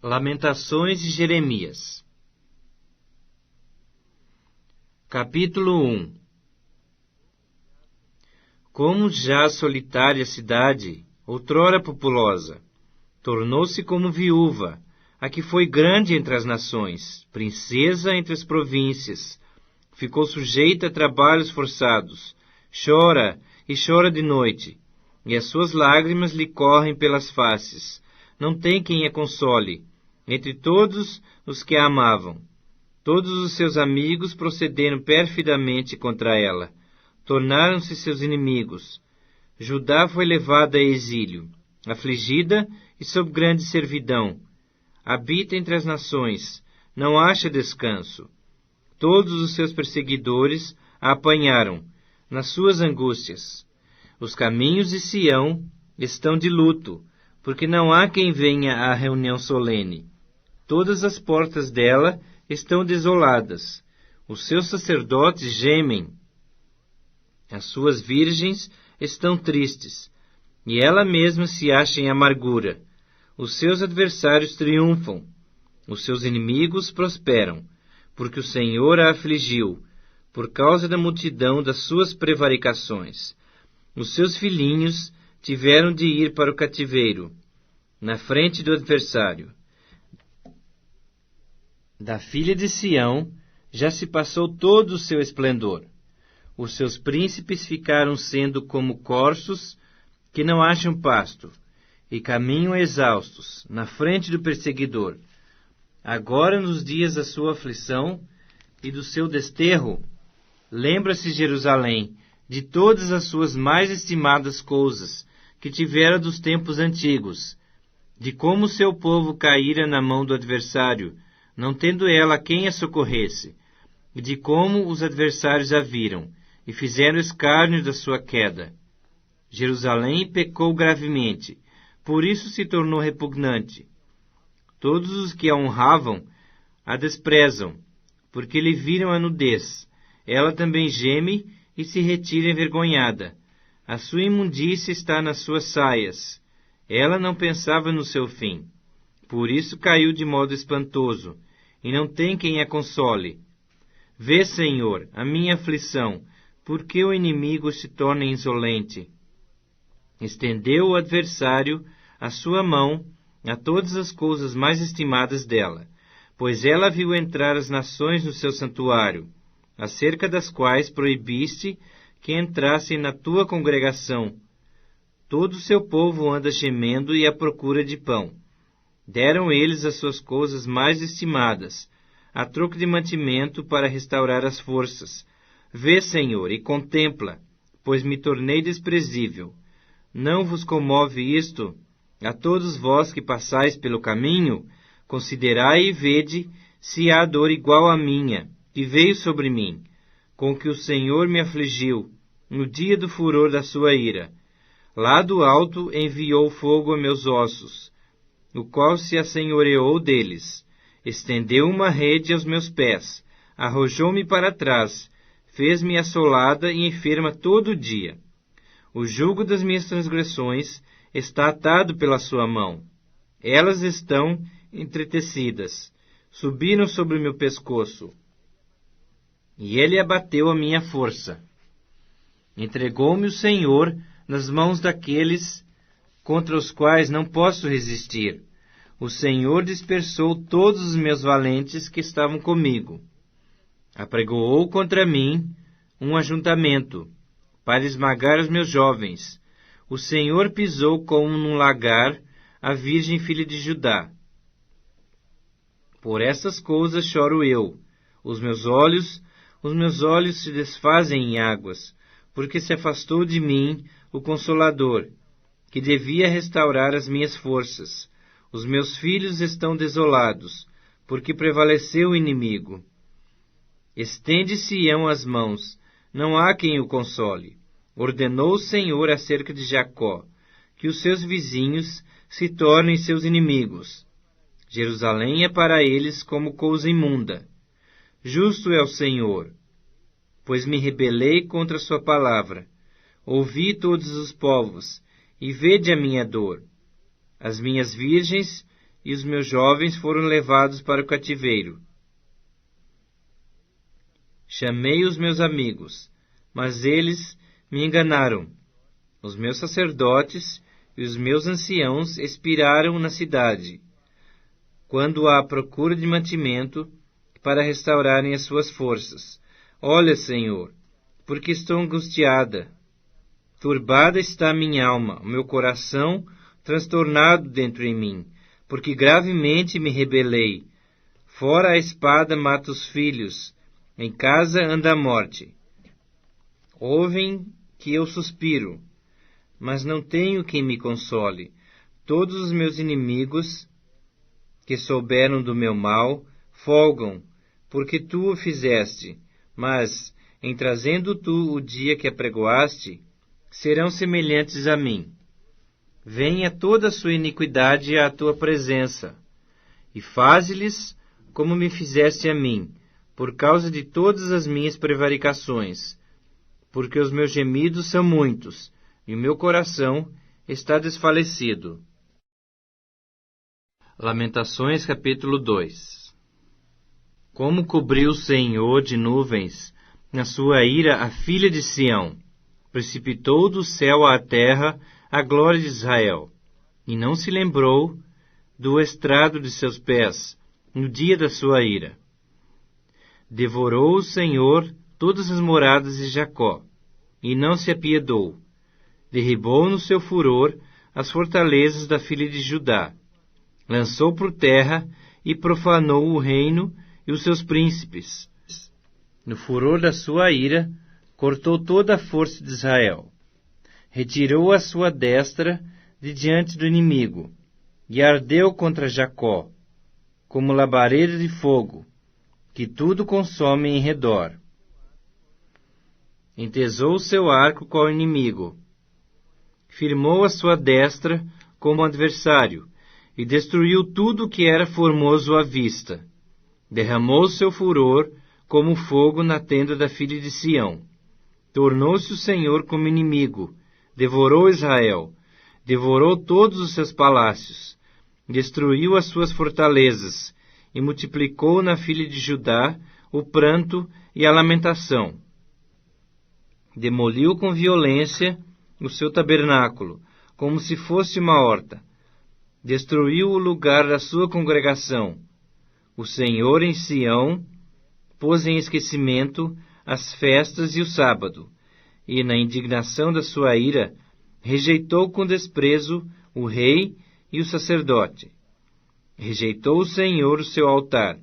Lamentações de Jeremias. Capítulo 1. Como já a solitária cidade, outrora populosa, tornou-se como viúva, a que foi grande entre as nações, princesa entre as províncias, ficou sujeita a trabalhos forçados, chora e chora de noite, e as suas lágrimas lhe correm pelas faces, não tem quem a console, entre todos os que a amavam. Todos os seus amigos procederam perfidamente contra ela, tornaram-se seus inimigos. Judá foi levada a exílio, afligida e sob grande servidão. Habita entre as nações, não acha descanso. Todos os seus perseguidores a apanharam, nas suas angústias. Os caminhos de Sião estão de luto, porque não há quem venha à reunião solene. Todas as portas dela estão desoladas. Os seus sacerdotes gemem. As suas virgens estão tristes, e ela mesma se acha em amargura. Os seus adversários triunfam. Os seus inimigos prosperam, porque o Senhor a afligiu, por causa da multidão das suas prevaricações. Os seus filhinhos tiveram de ir para o cativeiro, na frente do adversário. Da filha de Sião já se passou todo o seu esplendor. Os seus príncipes ficaram sendo como corços que não acham pasto, e caminham exaustos, na frente do perseguidor. Agora, nos dias da sua aflição e do seu desterro, lembra-se Jerusalém de todas as suas mais estimadas coisas que tivera dos tempos antigos, de como o seu povo caíra na mão do adversário, não tendo ela quem a socorresse, e de como os adversários a viram, e fizeram escárnio da sua queda. Jerusalém pecou gravemente, por isso se tornou repugnante. Todos os que a honravam a desprezam, porque lhe viram a nudez. Ela também geme e se retira envergonhada. A sua imundícia está nas suas saias. Ela não pensava no seu fim. Por isso caiu de modo espantoso, e não tem quem a console. Vê, Senhor, a minha aflição, porque o inimigo se torna insolente. Estendeu o adversário a sua mão a todas as coisas mais estimadas dela, pois ela viu entrar as nações no seu santuário, acerca das quais proibiste que entrassem na tua congregação. Todo o seu povo anda gemendo e à procura de pão. Deram eles as suas coisas mais estimadas, a troco de mantimento para restaurar as forças. Vê, Senhor, e contempla, pois me tornei desprezível. Não vos comove isto? A todos vós que passais pelo caminho, considerai e vede se há dor igual à minha, que veio sobre mim, com que o Senhor me afligiu, no dia do furor da sua ira. Lá do alto enviou fogo a meus ossos, o qual se assenhoreou deles. Estendeu uma rede aos meus pés, arrojou-me para trás, fez-me assolada e enferma todo o dia. O jugo das minhas transgressões está atado pela sua mão. Elas estão entretecidas, subiram sobre o meu pescoço. E ele abateu a minha força. Entregou-me o Senhor nas mãos daqueles contra os quais não posso resistir. O Senhor dispersou todos os meus valentes que estavam comigo. Apregoou contra mim um ajuntamento, para esmagar os meus jovens. O Senhor pisou como num lagar a virgem filha de Judá. Por essas coisas choro eu. Os meus olhos se desfazem em águas, porque se afastou de mim o Consolador, que devia restaurar as minhas forças. Os meus filhos estão desolados, porque prevaleceu o inimigo. Estende Sião as mãos, não há quem o console. Ordenou o Senhor acerca de Jacó, que os seus vizinhos se tornem seus inimigos. Jerusalém é para eles como coisa imunda. Justo é o Senhor, pois me rebelei contra a sua palavra. Ouvi todos os povos, e vede a minha dor. As minhas virgens e os meus jovens foram levados para o cativeiro. Chamei os meus amigos, mas eles me enganaram. Os meus sacerdotes e os meus anciãos expiraram na cidade, quando há procura de mantimento para restaurarem as suas forças. Olha, Senhor, porque estou angustiada. Turbada está a minha alma, o meu coração transtornado dentro em mim, porque gravemente me rebelei. Fora a espada mata os filhos, em casa anda a morte. Ouvem que eu suspiro, mas não tenho quem me console. Todos os meus inimigos, que souberam do meu mal, folgam, porque tu o fizeste. Mas, em trazendo tu o dia que apregoaste, serão semelhantes a mim. Venha toda a sua iniquidade à tua presença, e faze-lhes como me fizeste a mim, por causa de todas as minhas prevaricações, porque os meus gemidos são muitos, e o meu coração está desfalecido. Lamentações, capítulo 2. Como cobriu o Senhor de nuvens, na sua ira, a filha de Sião, precipitou do céu à terra a glória de Israel, e não se lembrou do estrado de seus pés, no dia da sua ira. Devorou o Senhor todas as moradas de Jacó, e não se apiedou. Derribou no seu furor as fortalezas da filha de Judá. Lançou por terra e profanou o reino e os seus príncipes. No furor da sua ira, cortou toda a força de Israel. Retirou a sua destra de diante do inimigo, e ardeu contra Jacó, como labareda de fogo, que tudo consome em redor. Entesou o seu arco com o inimigo, firmou a sua destra como adversário, e destruiu tudo o que era formoso à vista. Derramou seu furor como fogo na tenda da filha de Sião. Tornou-se o Senhor como inimigo, devorou Israel, devorou todos os seus palácios, destruiu as suas fortalezas, e multiplicou na filha de Judá o pranto e a lamentação. Demoliu com violência o seu tabernáculo, como se fosse uma horta. Destruiu o lugar da sua congregação. O Senhor em Sião pôs em esquecimento as festas e o sábado, e na indignação da sua ira rejeitou com desprezo o rei e o sacerdote. Rejeitou o Senhor o seu altar,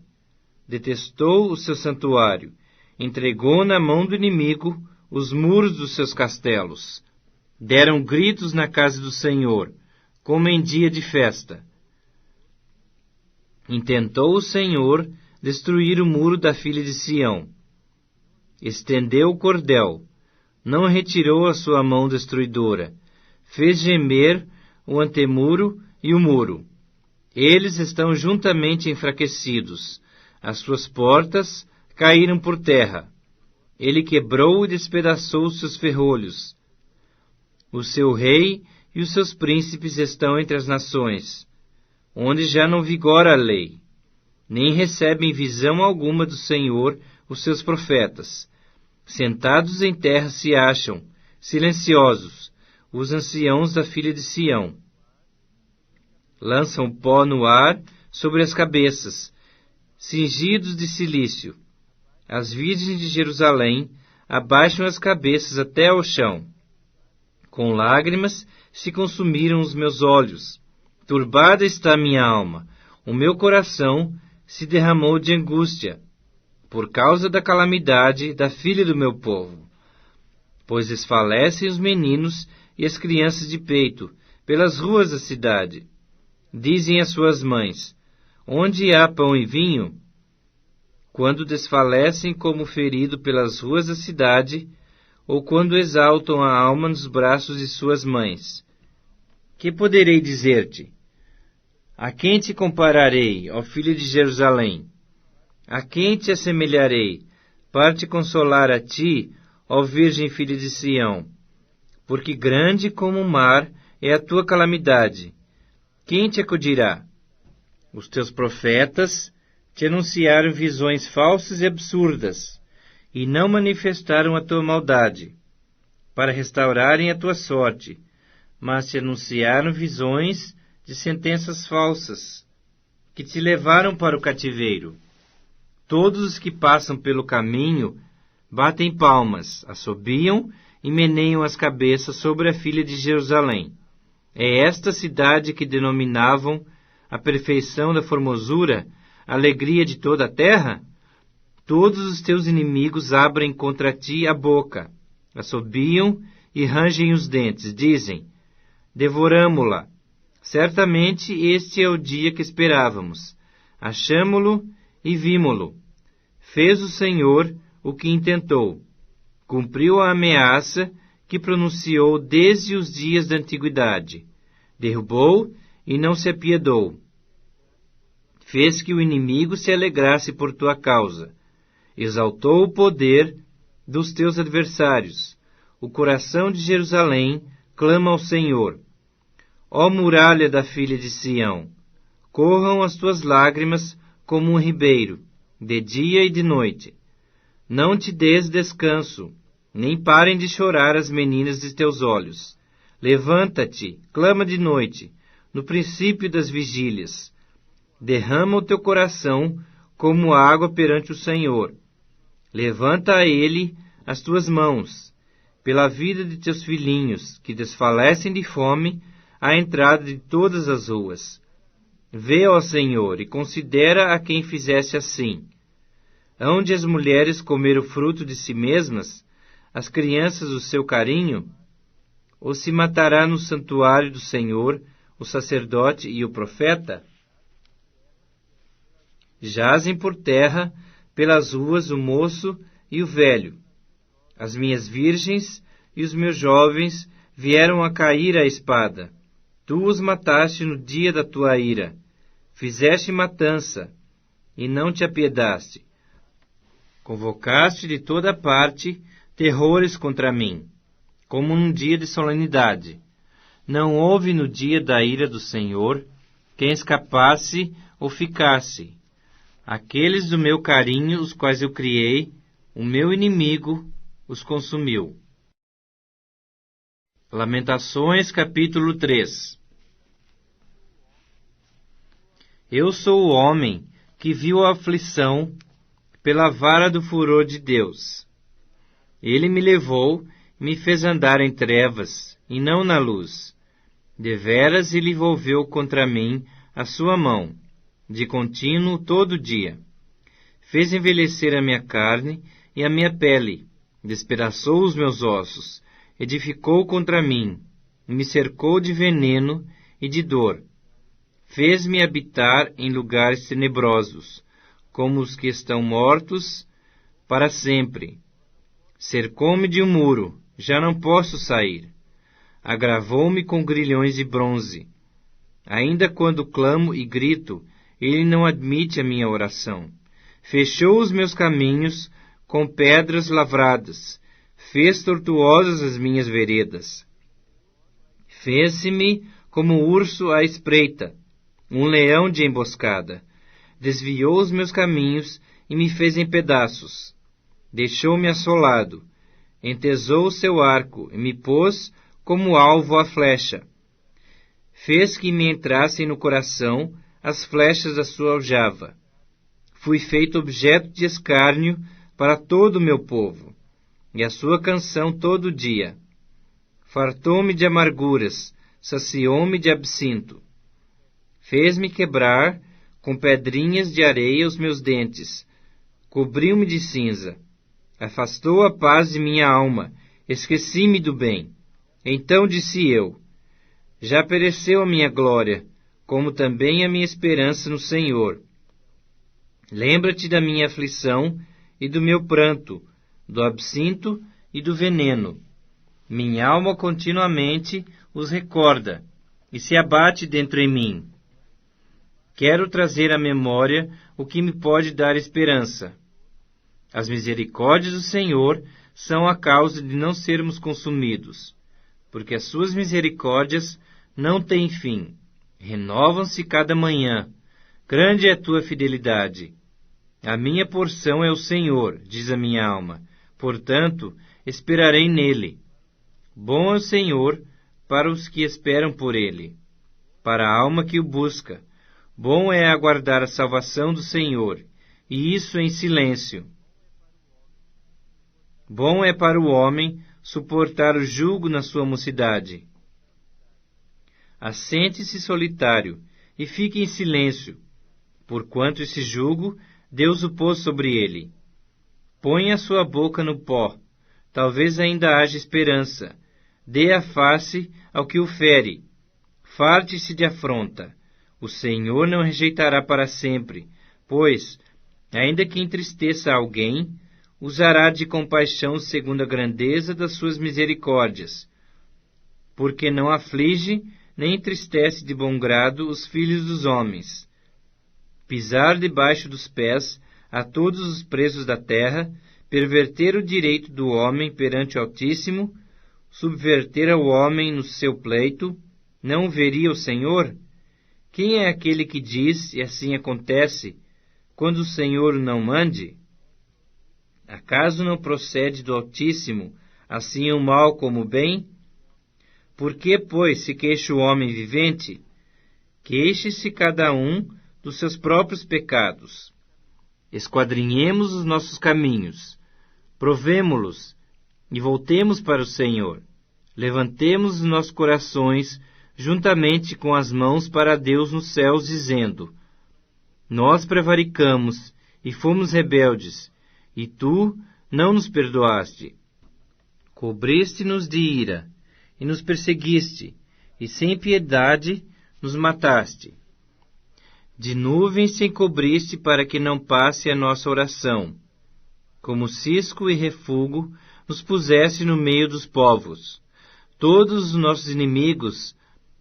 detestou o seu santuário, entregou na mão do inimigo os muros dos seus castelos. Deram gritos na casa do Senhor, como em dia de festa. Intentou o Senhor destruir o muro da filha de Sião. Estendeu o cordel, não retirou a sua mão destruidora, fez gemer o antemuro e o muro. Eles estão juntamente enfraquecidos, as suas portas caíram por terra. Ele quebrou e despedaçou os seus ferrolhos. O seu rei e os seus príncipes estão entre as nações, onde já não vigora a lei, nem recebem visão alguma do Senhor os seus profetas. Sentados em terra se acham, silenciosos, os anciãos da filha de Sião. Lançam pó no ar sobre as cabeças, cingidos de cilício. As virgens de Jerusalém abaixam as cabeças até ao chão. Com lágrimas se consumiram os meus olhos. Turbada está a minha alma. O meu coração se derramou de angústia, por causa da calamidade da filha do meu povo. Pois desfalecem os meninos e as crianças de peito pelas ruas da cidade. Dizem às suas mães: onde há pão e vinho? Quando desfalecem como ferido pelas ruas da cidade, ou quando exaltam a alma nos braços de suas mães. Que poderei dizer-te? A quem te compararei, ó filho de Jerusalém? A quem te assemelharei, para te consolar a ti, ó virgem filha de Sião? Porque grande como o mar é a tua calamidade. Quem te acudirá? Os teus profetas te anunciaram visões falsas e absurdas, e não manifestaram a tua maldade, para restaurarem a tua sorte, mas te anunciaram visões de sentenças falsas, que te levaram para o cativeiro. Todos os que passam pelo caminho batem palmas, assobiam e meneiam as cabeças sobre a filha de Jerusalém. É esta cidade que denominavam a perfeição da formosura, a alegria de toda a terra? Todos os teus inimigos abrem contra ti a boca, assobiam e rangem os dentes, dizem: devoramo-la. Certamente este é o dia que esperávamos. Achamo-lo e vimo-lo. Fez o Senhor o que intentou. Cumpriu a ameaça que pronunciou desde os dias da antiguidade. Derrubou e não se apiedou. Fez que o inimigo se alegrasse por tua causa. Exaltou o poder dos teus adversários. O coração de Jerusalém clama ao Senhor. Ó muralha da filha de Sião, corram as tuas lágrimas como um ribeiro, de dia e de noite. Não te des descanso, nem parem de chorar as meninas de teus olhos. Levanta-te, clama de noite, no princípio das vigílias. Derrama o teu coração como água perante o Senhor. Levanta a Ele as tuas mãos, pela vida de teus filhinhos, que desfalecem de fome à entrada de todas as ruas. Vê, ó Senhor, e considera a quem fizesse assim. Hão de as mulheres comer o fruto de si mesmas, as crianças o seu carinho? Ou se matará no santuário do Senhor o sacerdote e o profeta? Jazem por terra pelas ruas o moço e o velho. As minhas virgens e os meus jovens vieram a cair à espada. Tu os mataste no dia da tua ira. Fizeste matança, e não te apiedaste. Convocaste de toda parte terrores contra mim, como num dia de solenidade. Não houve no dia da ira do Senhor quem escapasse ou ficasse. Aqueles do meu carinho, os quais eu criei, o meu inimigo os consumiu. Lamentações, capítulo 3. Eu sou o homem que viu a aflição pela vara do furor de Deus. Ele me levou e me fez andar em trevas, e não na luz. Deveras ele volveu contra mim a sua mão, de contínuo todo dia. Fez envelhecer a minha carne e a minha pele, despedaçou os meus ossos, edificou contra mim, e me cercou de veneno e de dor. Fez-me habitar em lugares tenebrosos, como os que estão mortos para sempre. Cercou-me de um muro, já não posso sair. Agravou-me com grilhões de bronze. Ainda quando clamo e grito, ele não admite a minha oração. Fechou os meus caminhos com pedras lavradas, fez tortuosas as minhas veredas. Fez-se-me como urso à espreita, um leão de emboscada. Desviou os meus caminhos e me fez em pedaços. Deixou-me assolado, entesou o seu arco e me pôs como alvo à flecha. Fez que me entrassem no coração as flechas da sua aljava. Fui feito objeto de escárnio para todo o meu povo, e a sua canção todo dia. Fartou-me de amarguras, saciou-me de absinto. Fez-me quebrar com pedrinhas de areia os meus dentes, cobriu-me de cinza. Afastou a paz de minha alma, esqueci-me do bem. Então disse eu: já pereceu a minha glória, como também a minha esperança no Senhor. Lembra-te da minha aflição e do meu pranto, do absinto e do veneno. Minha alma continuamente os recorda, e se abate dentro em mim. Quero trazer à memória o que me pode dar esperança. As misericórdias do Senhor são a causa de não sermos consumidos, porque as suas misericórdias não têm fim, renovam-se cada manhã. Grande é a tua fidelidade. A minha porção é o Senhor, diz a minha alma. Portanto, esperarei nele. Bom é o Senhor para os que esperam por ele, para a alma que o busca. Bom é aguardar a salvação do Senhor, e isso em silêncio. Bom é para o homem suportar o jugo na sua mocidade. Assente-se solitário e fique em silêncio, porquanto esse jugo Deus o pôs sobre ele. Põe a sua boca no pó, talvez ainda haja esperança. Dê a face ao que o fere. Farte-se de afronta. O Senhor não rejeitará para sempre, pois, ainda que entristeça alguém, usará de compaixão segundo a grandeza das suas misericórdias, porque não aflige nem entristece de bom grado os filhos dos homens. Pisar debaixo dos pés a todos os presos da terra, perverter o direito do homem perante o Altíssimo, subverter ao homem no seu pleito, não o veria o Senhor? Quem é aquele que diz, e assim acontece, quando o Senhor o não mande? Acaso não procede do Altíssimo, assim o mal como o bem? Por que, pois, se queixa o homem vivente? Queixe-se cada um dos seus próprios pecados. Esquadrinhemos os nossos caminhos, provemo-los e voltemos para o Senhor. Levantemos os nossos corações juntamente com as mãos para Deus nos céus, dizendo: Nós prevaricamos e fomos rebeldes, e tu não nos perdoaste. Cobriste-nos de ira, e nos perseguiste, e sem piedade nos mataste. De nuvens te encobriste para que não passe a nossa oração. Como cisco e refúgio nos puseste no meio dos povos. Todos os nossos inimigos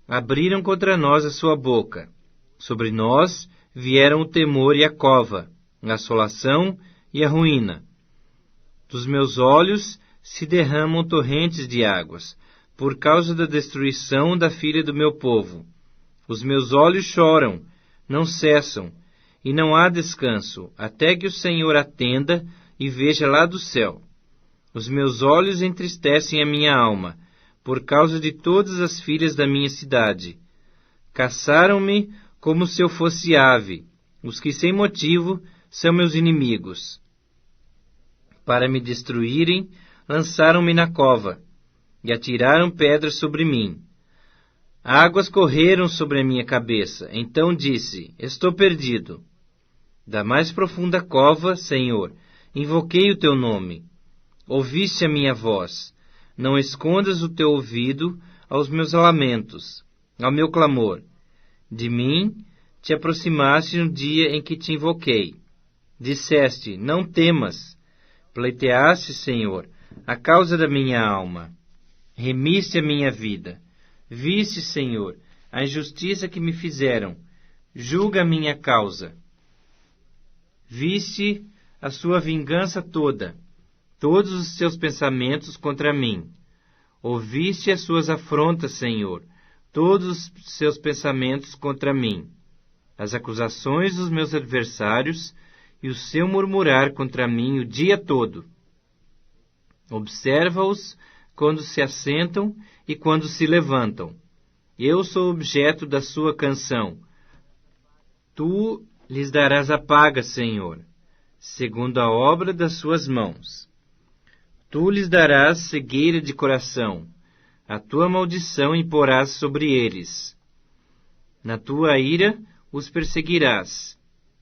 abriram contra nós a sua boca. Sobre nós vieram o temor e a cova, a assolação e a ruína. Dos meus olhos se derramam torrentes de águas, por causa da destruição da filha do meu povo. Os meus olhos choram, não cessam, e não há descanso, até que o Senhor atenda e veja lá do céu. Os meus olhos entristecem a minha alma, por causa de todas as filhas da minha cidade. Caçaram-me como se eu fosse ave, os que sem motivo são meus inimigos. Para me destruírem, lançaram-me na cova, e atiraram pedras sobre mim. Águas correram sobre a minha cabeça. Então disse: Estou perdido. Da mais profunda cova, Senhor, invoquei o teu nome. Ouviste a minha voz. Não escondas o teu ouvido aos meus lamentos, ao meu clamor. De mim te aproximaste no dia em que te invoquei. Disseste: Não temas. Pleiteaste, Senhor, a causa da minha alma. Remiste a minha vida. Viste, Senhor, a injustiça que me fizeram. Julga a minha causa. Viste a sua vingança toda, todos os seus pensamentos contra mim. Ouviste as suas afrontas, Senhor, todos os seus pensamentos contra mim. As acusações dos meus adversários e o seu murmurar contra mim o dia todo. Observa-os quando se assentam e quando se levantam. Eu sou objeto da sua canção. Tu lhes darás a paga, Senhor, segundo a obra das suas mãos. Tu lhes darás cegueira de coração. A tua maldição imporás sobre eles. Na tua ira os perseguirás,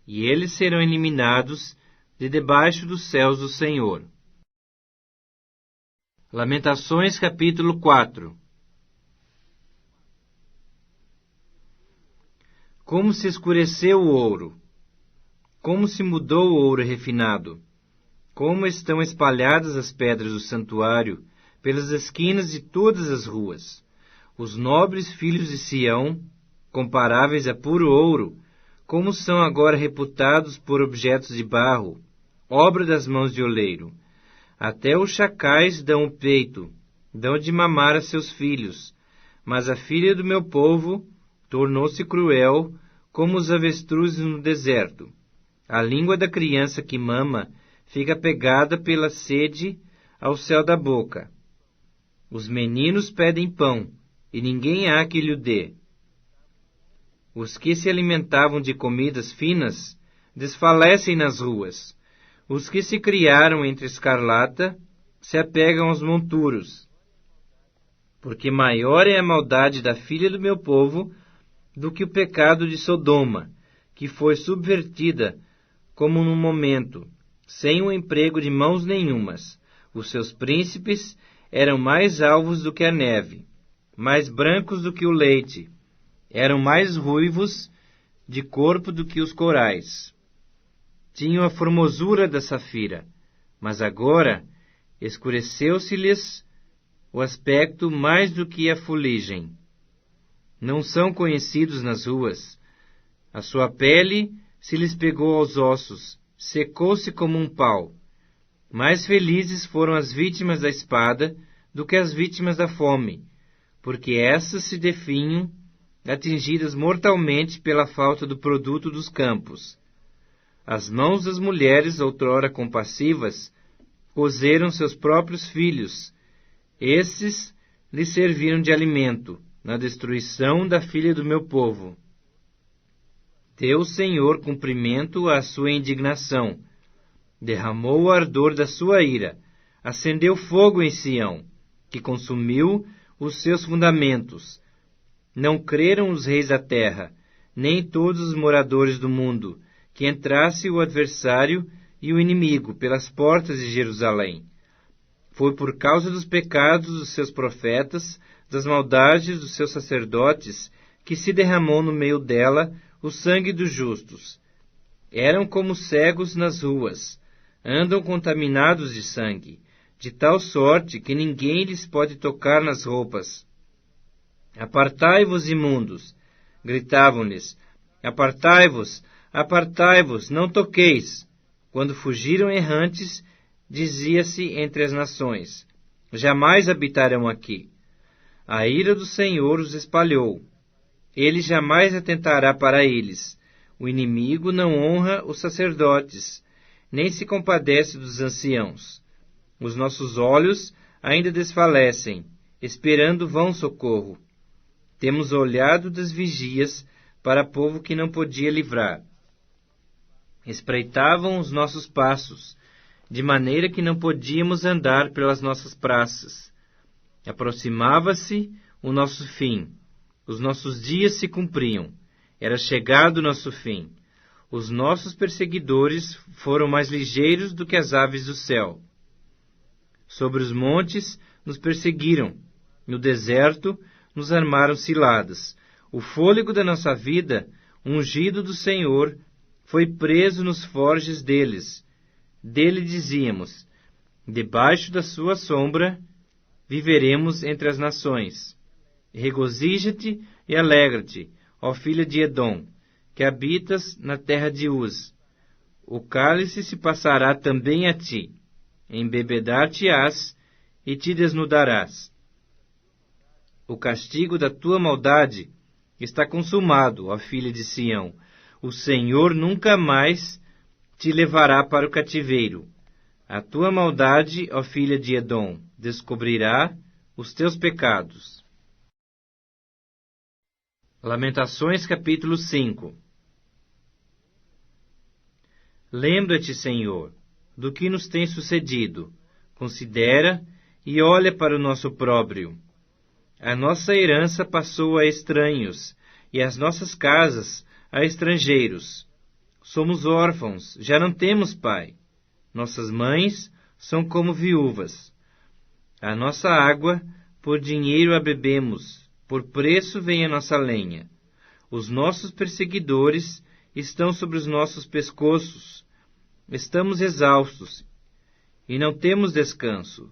e eles serão eliminados de debaixo dos céus do Senhor. Lamentações, capítulo 4. Como se escureceu o ouro, como se mudou o ouro refinado, como estão espalhadas as pedras do santuário pelas esquinas de todas as ruas. Os nobres filhos de Sião, comparáveis a puro ouro, como são agora reputados por objetos de barro, obra das mãos de oleiro. Até os chacais dão o peito, dão de mamar a seus filhos, mas a filha do meu povo tornou-se cruel como os avestruzes no deserto. A língua da criança que mama fica pegada pela sede ao céu da boca. Os meninos pedem pão, e ninguém há que lhe dê. Os que se alimentavam de comidas finas desfalecem nas ruas. Os que se criaram entre escarlata se apegam aos monturos. Porque maior é a maldade da filha do meu povo do que o pecado de Sodoma, que foi subvertida como num momento, sem o emprego de mãos nenhumas. Os seus príncipes eram mais alvos do que a neve, mais brancos do que o leite, eram mais ruivos de corpo do que os corais. Tinham a formosura da safira, mas agora escureceu-se-lhes o aspecto mais do que a fuligem. Não são conhecidos nas ruas. A sua pele se lhes pegou aos ossos, secou-se como um pau. Mais felizes foram as vítimas da espada do que as vítimas da fome, porque essas se definham, atingidas mortalmente pela falta do produto dos campos. As mãos das mulheres, outrora compassivas, cozeram seus próprios filhos. Esses lhes serviram de alimento na destruição da filha do meu povo. Deu o Senhor cumprimento à sua indignação, derramou o ardor da sua ira, acendeu fogo em Sião, que consumiu os seus fundamentos. Não creram os reis da terra, nem todos os moradores do mundo, que entrasse o adversário e o inimigo pelas portas de Jerusalém. Foi por causa dos pecados dos seus profetas, das maldades dos seus sacerdotes, que se derramou no meio dela o sangue dos justos. Eram como cegos nas ruas, andam contaminados de sangue, de tal sorte que ninguém lhes pode tocar nas roupas. Apartai-vos, imundos! Gritavam-lhes. Apartai-vos, apartai-vos, não toqueis! Quando fugiram errantes, dizia-se entre as nações, jamais habitarão aqui. A ira do Senhor os espalhou. Ele jamais atentará para eles. O inimigo não honra os sacerdotes, nem se compadece dos anciãos. Os nossos olhos ainda desfalecem, esperando vão socorro. Temos olhado das vigias para povo que não podia livrar. Espreitavam os nossos passos, de maneira que não podíamos andar pelas nossas praças. Aproximava-se o nosso fim. Os nossos dias se cumpriam. Era chegado o nosso fim. Os nossos perseguidores foram mais ligeiros do que as aves do céu. Sobre os montes nos perseguiram. No deserto nos armaram ciladas. O fôlego da nossa vida, ungido do Senhor, foi preso nos forjes deles. Dele dizíamos, debaixo da sua sombra viveremos entre as nações. Regozija-te e alegra-te, ó filha de Edom, que habitas na terra de Uz. O cálice se passará também a ti, embebedar-te-ás e te desnudarás. O castigo da tua maldade está consumado, ó filha de Sião. O Senhor nunca mais te levará para o cativeiro. A tua maldade, ó filha de Edom, descobrirá os teus pecados. Lamentações, capítulo 5. Lembra-te, Senhor, do que nos tem sucedido. Considera e olha para o nosso opróbrio. A nossa herança passou a estranhos, e as nossas casas a estrangeiros. Somos órfãos, já não temos pai. Nossas mães são como viúvas. A nossa água, por dinheiro a bebemos, por preço vem a nossa lenha. Os nossos perseguidores estão sobre os nossos pescoços. Estamos exaustos e não temos descanso.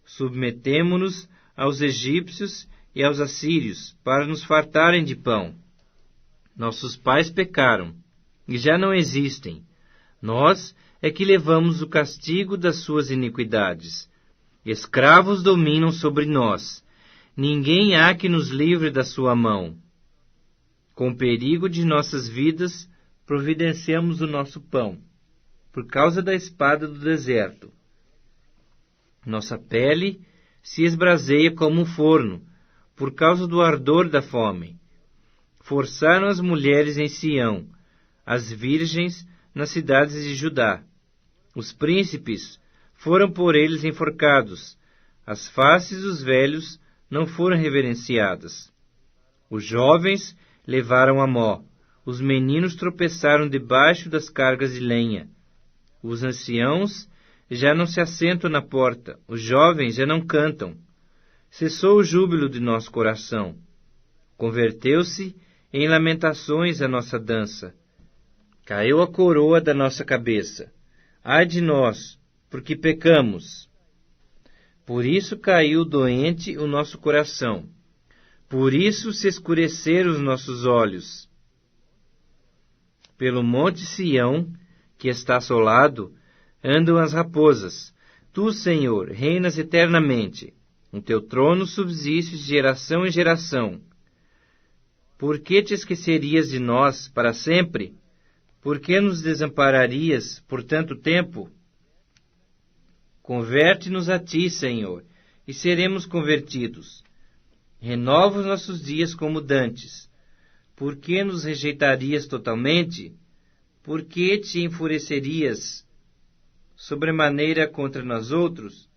Submetemo-nos aos egípcios e aos assírios para nos fartarem de pão. Nossos pais pecaram e já não existem. Nós é que levamos o castigo das suas iniquidades. Escravos dominam sobre nós. Ninguém há que nos livre da sua mão. Com o perigo de nossas vidas, providenciamos o nosso pão. Por causa da espada do deserto, nossa pele se esbraseia como um forno, por causa do ardor da fome. Forçaram as mulheres em Sião, as virgens nas cidades de Judá. Os príncipes foram por eles enforcados, as faces dos velhos não foram reverenciadas. Os jovens levaram a mó, os meninos tropeçaram debaixo das cargas de lenha. Os anciãos já não se assentam na porta, os jovens já não cantam. Cessou o júbilo de nosso coração. Converteu-se em lamentações a nossa dança. Caiu a coroa da nossa cabeça. Ai de nós, porque pecamos. Por isso caiu doente o nosso coração. Por isso se escureceram os nossos olhos. Pelo monte Sião, que está assolado, andam as raposas. Tu, Senhor, reinas eternamente. O teu trono subsiste de geração em geração. Por que te esquecerias de nós para sempre? Por que nos desampararias por tanto tempo? Converte-nos a ti, Senhor, e seremos convertidos. Renova os nossos dias como dantes. Por que nos rejeitarias totalmente? Por que te enfurecerias sobremaneira contra nós outros?